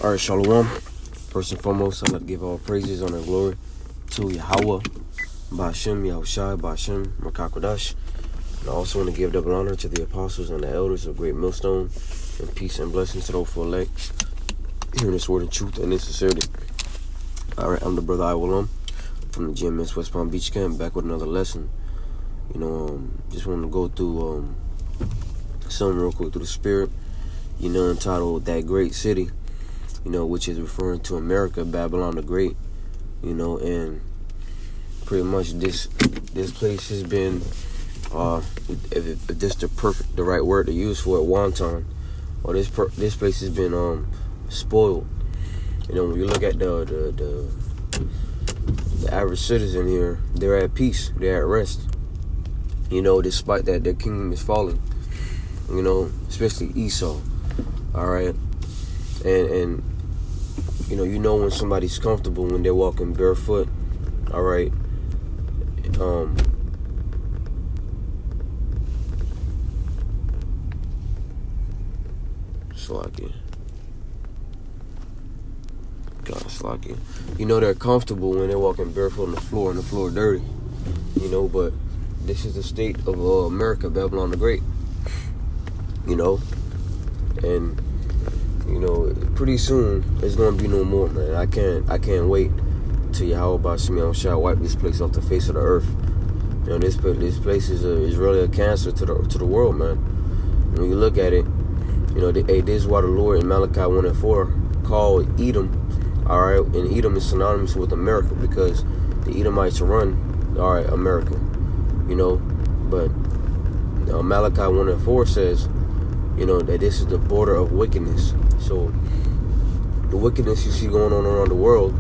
All right, Shalom. First and foremost, I'd like to give all praises, honor, and glory to Yahweh, Ba'ashem, Yahushai, Ba'ashem, Makakodash. And I also want to give double honor to the apostles and the elders of Great Millstone, and peace and blessings to those for elect, hearing this word in truth and in sincerity. All right, I'm the brother Iwalam from the GMS West Palm Beach Camp, back with another lesson. Just wanted to go through something real quick through the spirit, entitled That Great City, which is referring to America, Babylon the Great, and pretty much this place has been, if this the right word to use for it, wonton, or this place has been spoiled. When you look at the average citizen here, they're at peace, they're at rest, despite that their kingdom is falling, especially Esau. All right, and when somebody's comfortable when they're walking barefoot. All right, Slacking. God, slacking. They're comfortable when they're walking barefoot on the floor, and the floor dirty. But this is the state of America, Babylon the Great. And pretty soon it's gonna be no more, man. I can't wait till Yahweh Ba'ashem Yahushua wipe this place off the face of the earth. This place is really a cancer to the world, man. When you look at it, this is why the Lord in Malachi 1:4 called Edom. All right, and Edom is synonymous with America because the Edomites run, all right, America. But Malachi 1:4 says, that this is the border of wickedness. So the wickedness you see going on around the world,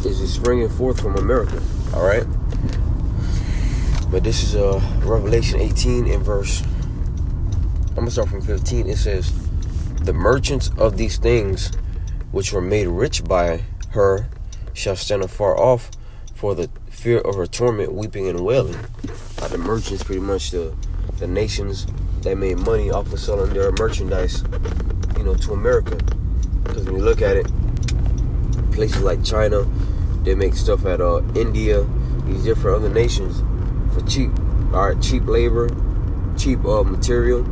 is springing forth from America. All right. But this is Revelation 18 in verse. I'm gonna start from 15. It says, "The merchants of these things, which were made rich by her, shall stand afar off for the fear of her torment, weeping and wailing." The merchants, pretty much the nations that made money off of selling their merchandise, to America. Because when you look at it, places like China, they make stuff at India, these different other nations for cheap, all right, cheap labor, cheap material,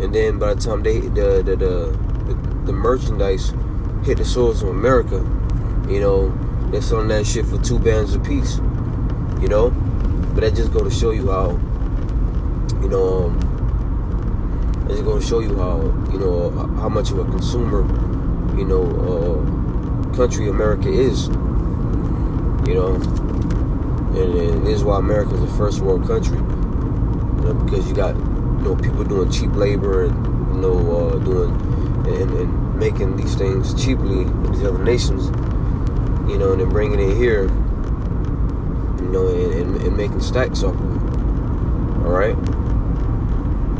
and then by the time the merchandise hit the soils of America, they're selling that shit for 2 bands a piece, But that just go to show you how, how much of a consumer, country America is, and this is why America is a first world country, because you got, people doing cheap labor and, doing and making these things cheaply in these other nations, and then bringing it here, and making stacks off of it. All right.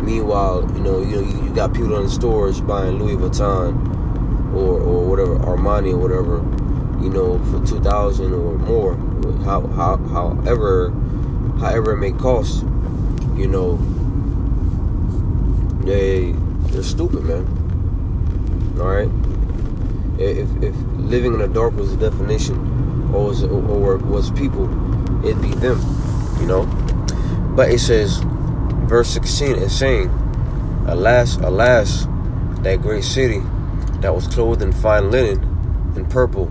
Meanwhile, you got people in the stores buying Louis Vuitton or whatever, Armani or whatever, for $2,000 or more, however it may cost. They're stupid, man. All right. If living in the dark was the definition, or was people, it'd be them, But it says, verse 16 is saying, "Alas, alas, that great city that was clothed in fine linen and purple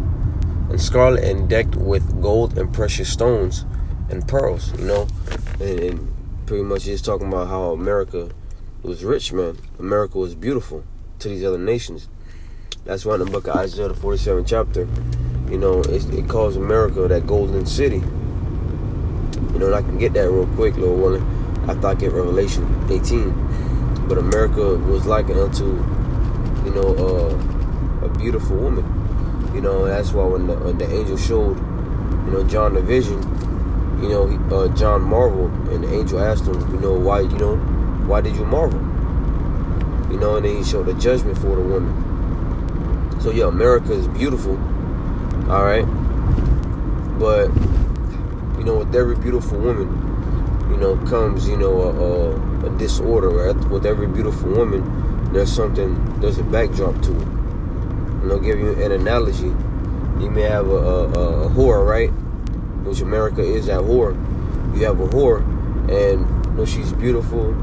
and scarlet and decked with gold and precious stones and pearls," and pretty much it's talking about how America was rich, man. America was beautiful to these other nations. That's why in the book of Isaiah, the 47th chapter, it calls America that golden city. And I can get that real quick, Lord willing, after I get Revelation 18. But America was likened unto, a beautiful woman. And that's why when the angel showed, John the vision, John marveled, and the angel asked him, why did you marvel? And then he showed the judgment for the woman. So yeah, America is beautiful, all right. But with every beautiful woman, comes a disorder. Right? With every beautiful woman there's a backdrop to it. And I'll give you an analogy. You may have a whore, right? Which America is that whore. You have a whore, and she's beautiful.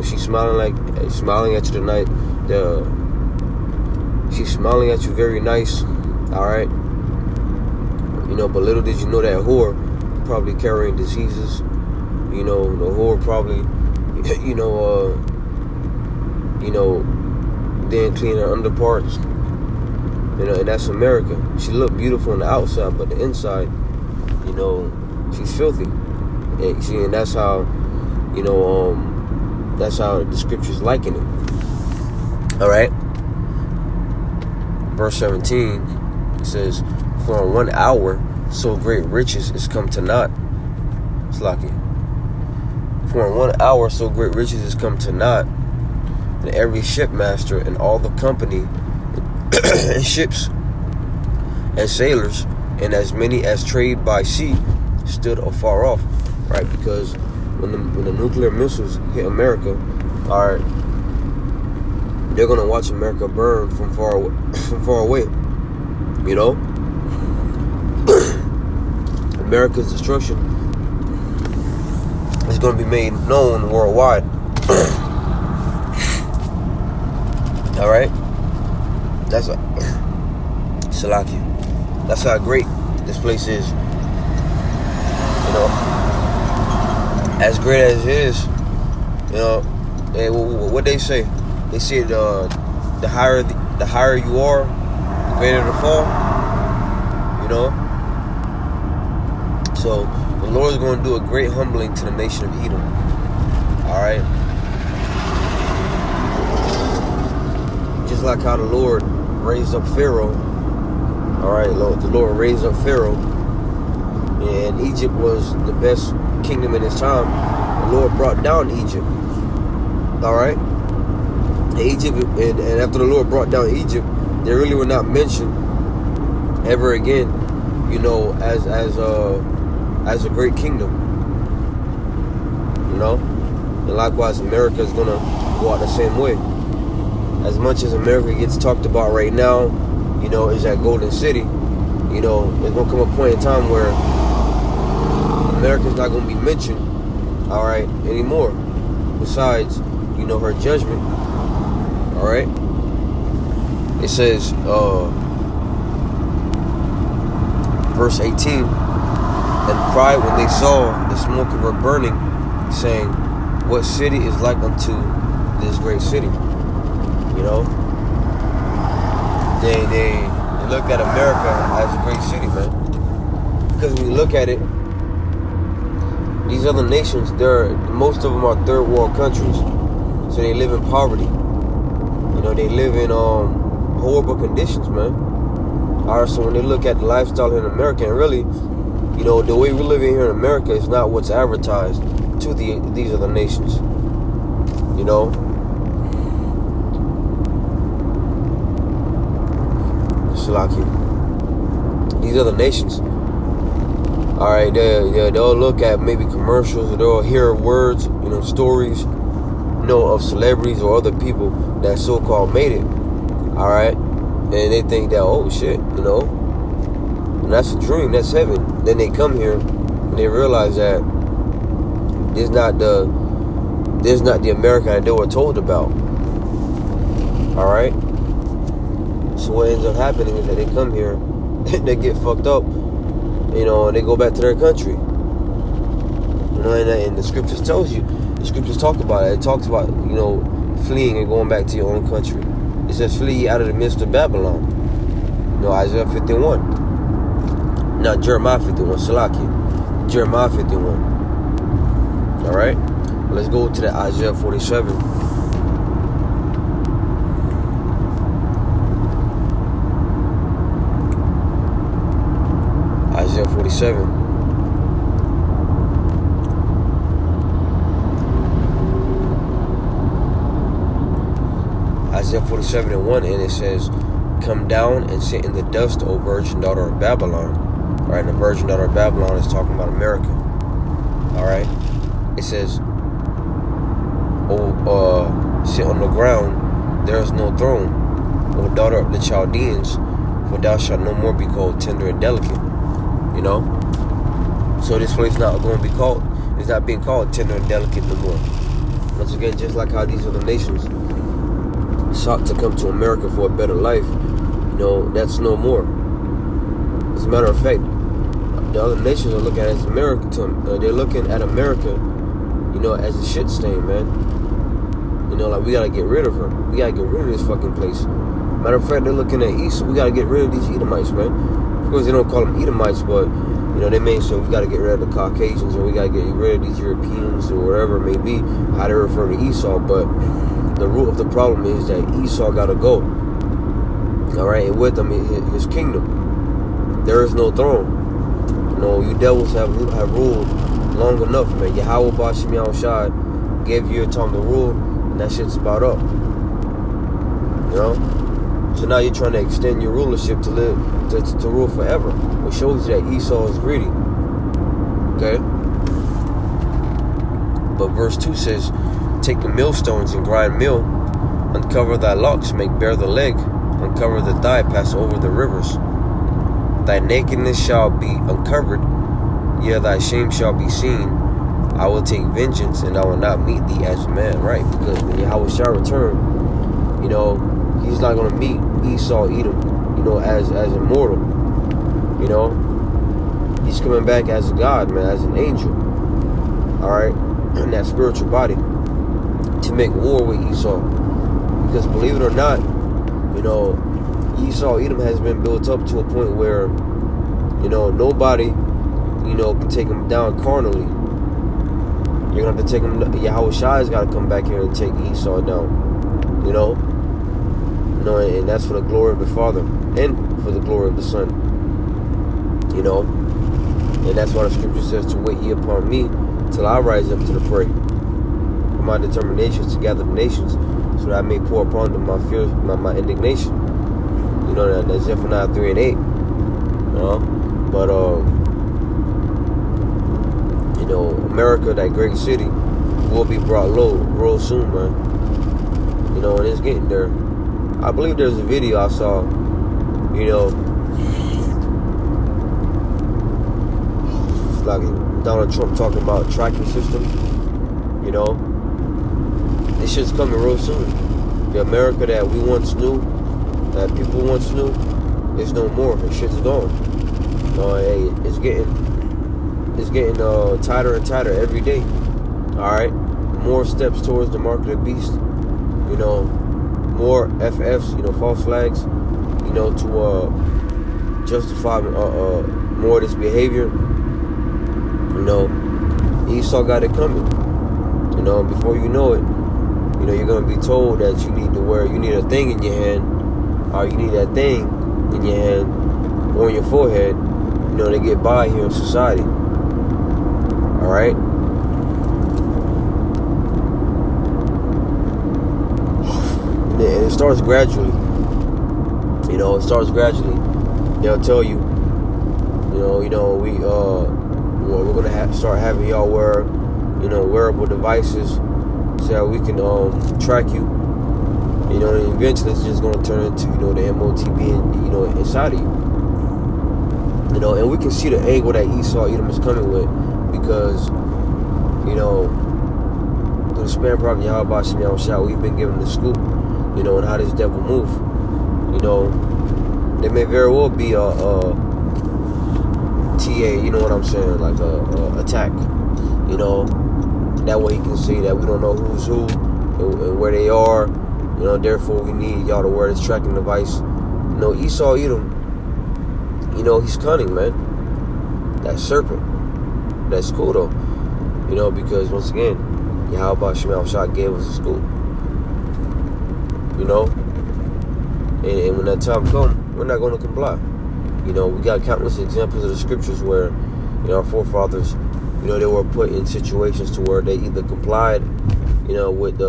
She's smiling at you tonight. She's smiling at you very nice. All right. But little did you know that whore probably carrying diseases. The whore probably, then clean her underparts. And that's America. She looked beautiful on the outside, but the inside, she's filthy. And that's how, that's how the scriptures liken it. All right. Verse 17, it says, "For in 1 hour, so great riches is come to naught." It's like it. "For in 1 hour, so great riches is come to naught, and every shipmaster and all the company and ships and sailors, and as many as trade by sea, stood afar off." Right, because when the nuclear missiles hit America, all right, they're gonna watch America burn from far away. America's destruction is gonna be made known worldwide. All right. That's Salaki. That's how great this place is. As great as it is, what they say. They say the higher you are, the greater the fall. So the Lord is going to do a great humbling to the nation of Edom. All right. Just like how the Lord raised up Pharaoh. All right, the Lord raised up Pharaoh, and Egypt was the best kingdom in his time. The Lord brought down Egypt. All right, Egypt, and after the Lord brought down Egypt, they really were not mentioned ever again. As a great kingdom. And likewise, America is gonna go out the same way. As much as America gets talked about right now, is that Golden City. There's gonna come a point in time where America's not gonna be mentioned, all right, anymore. Besides, her judgment. All right. It says, verse 18, "And cried when they saw the smoke of her burning, saying, What city is like unto this great city?" They look at America as a great city, man. Because when you look at it, these other nations, most of them are third world countries, so they live in poverty. They live in horrible conditions, man. All right, so when they look at the lifestyle here in America, and really, the way we're living here in America is not what's advertised to these other nations. Salaki. These other nations, all right, they'll look at maybe commercials, or they'll hear words, stories, of celebrities or other people that so-called made it, all right, and they think that, oh shit, and that's a dream, that's heaven. Then they come here and they realize that there's not the America that they were told about. All right. So what ends up happening is that they come here, and they get fucked up, and they go back to their country. And the scriptures tells you, the scriptures talk about it. It talks about, fleeing and going back to your own country. It says, "Flee out of the midst of Babylon." Isaiah 51. Not Jeremiah 51, Salaki. Jeremiah 51. All right? Let's go to the Isaiah 47. Isaiah 47. Isaiah 47:1, and it says, "Come down and sit in the dust, O virgin daughter of Babylon." All right, and the virgin daughter of Babylon is talking about America. All right, it says, sit on the ground there is no throne, O daughter of the Chaldeans, for thou shalt no more be called tender and delicate. You know? So this place not going to be called, it's not being called tender and delicate no more. Once again, just like how these other nations sought to come to America for a better life, you know, that's no more. As a matter of fact, the other nations are looking at America. They're looking at America, you know, as a shit stain, man. You know, like we gotta get rid of her. We gotta get rid of this fucking place. Matter of fact, they're looking at Esau. We gotta get rid of these Edomites, man. Of course, they don't call them Edomites, but you know, they mean so we gotta get rid of the Caucasians, or we gotta get rid of these Europeans, or whatever it may be. How they refer to Esau, but the root of the problem is that Esau gotta go. All right, and with him, his kingdom. There is no throne. You know, you devils have ruled long enough, man. Yahweh Bashim Yahushua gave you a time to rule, and that shit's about up. You know? So now you're trying to extend your rulership to rule forever. Which shows you that Esau is greedy. Okay? But verse 2 says, take the millstones and grind meal, uncover thy locks, make bare the leg, uncover the thigh, pass over the rivers. Thy nakedness shall be uncovered, yea, thy shame shall be seen. I will take vengeance, and I will not meet thee as a man. Right? Because when Yahweh shall return, you know, he's not going to meet Esau, Edom, you know, as immortal. You know, he's coming back as a God, man, as an angel. All right, in that spiritual body to make war with Esau. Because believe it or not, you know, Esau, Edom has been built up to a point where, you know, nobody, you know, can take him down carnally. You're going to have to take him, Yahweh Shai's got to come back here and take Esau down, you know. You know, and that's for the glory of the Father and for the glory of the Son, you know. And that's why the scripture says to wait ye upon me till I rise up to the prey. For my determination to gather the nations, so that I may pour upon them my fear, my indignation. You know, that's Zephaniah 3 and 8. You know? But, you know, America, that great city, will be brought low real soon, man. You know, and it's getting there. I believe there's a video I saw, you know, like Donald Trump talking about tracking system. You know, this shit's coming real soon. The America that we once knew, that people once knew, is no more. The shit's gone. Hey, it's getting tighter and tighter every day. All right, more steps towards the mark of the beast. You know, more FFs. You know, false flags. You know, to justify more of this behavior. You know, Esau got it coming. You know, before you know it, you know, you're gonna be told that you need a thing in your hand, or you need that thing in your hand or on your forehead, you know, to get by here in society. All right. And it starts gradually. You know, it starts gradually. They'll tell you, we're gonna start having y'all wear, you know, wearable devices so that we can track you. You know, and eventually it's just gonna turn into, you know, the MOTB, you know, inside of you. You know, and we can see the angle that Esau Edom is coming with, because, you know, through the Spirit Prophet Yahweh Bashim Yahushua, we've been given the scoop, you know, on how this devil move. You know, there may very well be a TA, you know what I'm saying, like a attack. You know, that way he can see that we don't know who's who and where they are. You know, therefore we need y'all to wear this tracking device. You know, Esau Edom, you know, he's cunning, man. That serpent. That's cool though. You know, because once again, Yahweh Bashim Yahushua gave us a school. You know? And when that time comes, we're not going to comply. You know, we got countless examples of the scriptures where, you know, our forefathers, you know, they were put in situations to where they either complied, you know, with the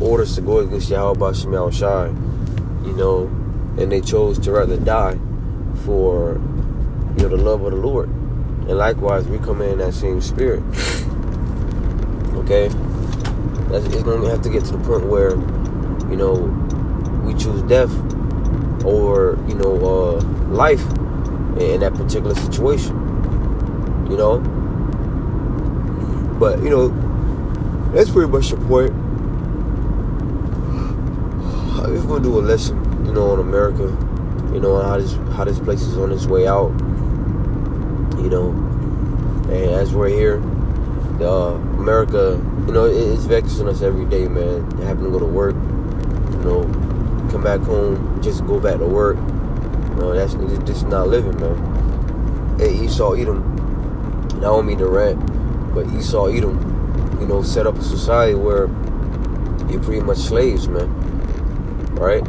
orders to go against Yahweh Bashim Yahushua, you know, and they chose to rather die for, you know, the love of the Lord. And likewise, we come in that same spirit. Okay? It's going to have to get to the point where, you know, we choose death or, you know, life in that particular situation, you know. But, you know, that's pretty much the point. I'm just going to do a lesson, you know, on America, you know, how this place is on its way out, you know. And as we're here, America, you know, it's vexing us every day, man. Having to go to work, you know, come back home, just go back to work. You know, that's just not living, man. Hey, Esau Edom, I don't mean to rant, but Esau Edom, you know, set up a society where you're pretty much slaves, man. Right?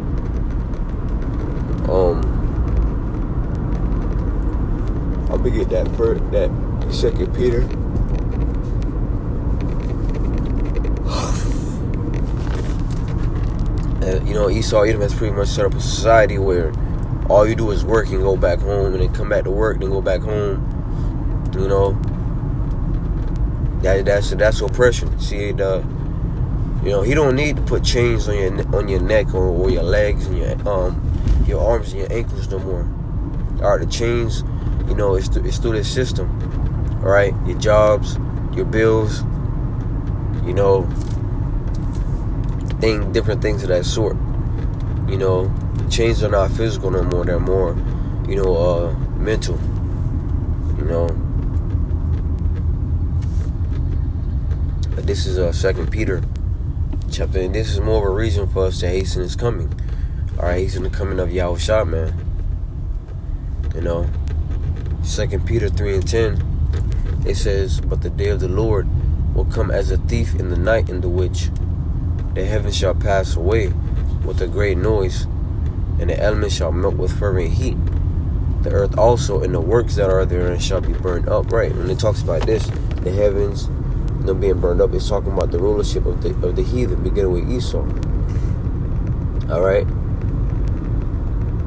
I'm gonna get that 2 Peter. And, you know, Esau Edom has pretty much set up a society where all you do is work and go back home, and then come back to work, then go back home. You know, that's oppression. See, you know, he don't need to put chains on your neck or your legs and your arms and your ankles no more. All right, the chains, you know, it's through this system. All right, your jobs, your bills, you know, different things of that sort. You know, the chains are not physical no more. They're more, you know, mental. You know. But this is 2 Peter chapter, and this is more of a reason for us to hasten his coming. All right, hasten the coming of Yahushua, man. You know, 2 Peter 3:10, it says, "But the day of the Lord will come as a thief in the night, in the which the heavens shall pass away with a great noise, and the elements shall melt with fervent heat. The earth also and the works that are therein shall be burned up." Right, when it talks about this, the heavens, you know, being burned up, it's talking about the rulership of the heathen, beginning with Esau. All right,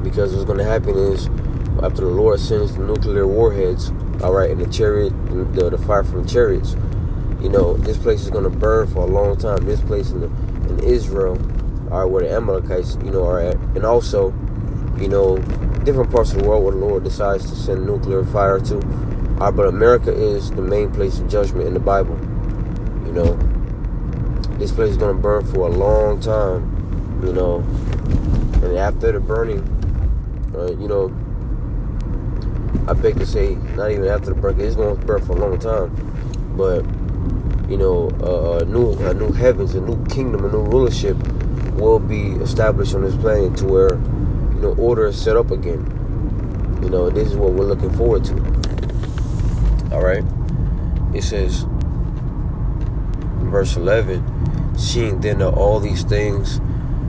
because what's going to happen is, after the Lord sends the nuclear warheads, all right, and the chariot, the fire from the chariots, you know, this place is going to burn for a long time. This place in Israel, all right, where the Amalekites, you know, are at, and also, you know, different parts of the world where the Lord decides to send nuclear fire to. All right, but America is the main place of judgment in the Bible. You know, this place is going to burn for a long time, you know, and after the burning, you know, I beg to say, not even after the burning, it's going to burn for a long time, but, you know, a new heavens, a new kingdom, a new rulership will be established on this planet, to where, you know, order is set up again. You know, this is what we're looking forward to. All right, it says, verse 11, "Seeing then that all these things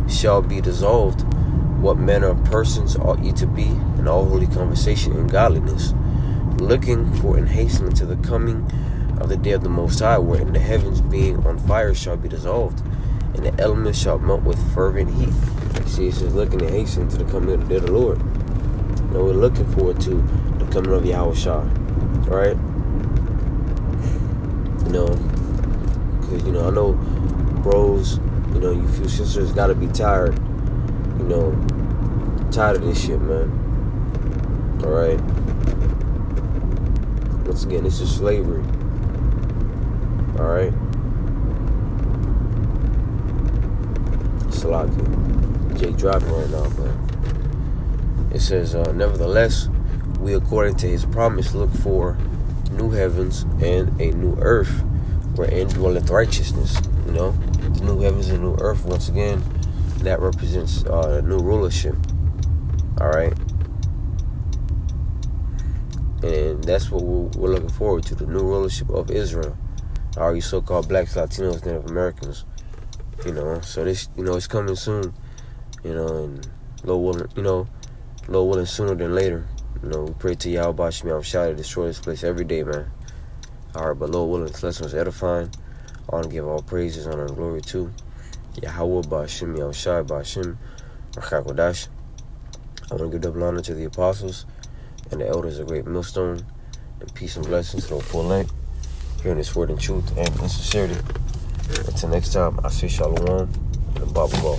shall be dissolved, what manner of persons ought ye to be in all holy conversation and godliness, looking for and hastening to the coming of the day of the Most High, wherein the heavens being on fire shall be dissolved, and the elements shall melt with fervent heat." See, it says looking and hastening to the coming of the day of the Lord. You know, we're looking forward to the coming of Yahushua, right? You know, because, you know, I know bros, you know, you few sisters gotta be tired, you know, tired of this shit, man. All right. Once again, this is slavery. All right. Salaki. Jay driving right now, but it says, "Nevertheless, we, according to his promise, look for new heavens and a new earth, wherein dwelleth righteousness." You know, the new heavens and new earth, once again, that represents new rulership. All right. And that's what we're looking forward to, the new rulership of Israel. All you so-called blacks, Latinos, Native Americans. You know, so this, you know, it's coming soon. You know, and Lord willing, sooner than later. You know, we pray to Yahweh Shem Shai to destroy this place every day, man. All right, but Lord willing, this lesson was edifying. I want to give all praises, honor, and glory to Yahweh Ba'ashem Yahushai Ba'ashem Rakakodash. I want to give double honor to the apostles and the elders of Great Millstone, and peace and blessings to the full length, hearing this word in truth and in sincerity. Until next time, I say shalom and a Baba Ball.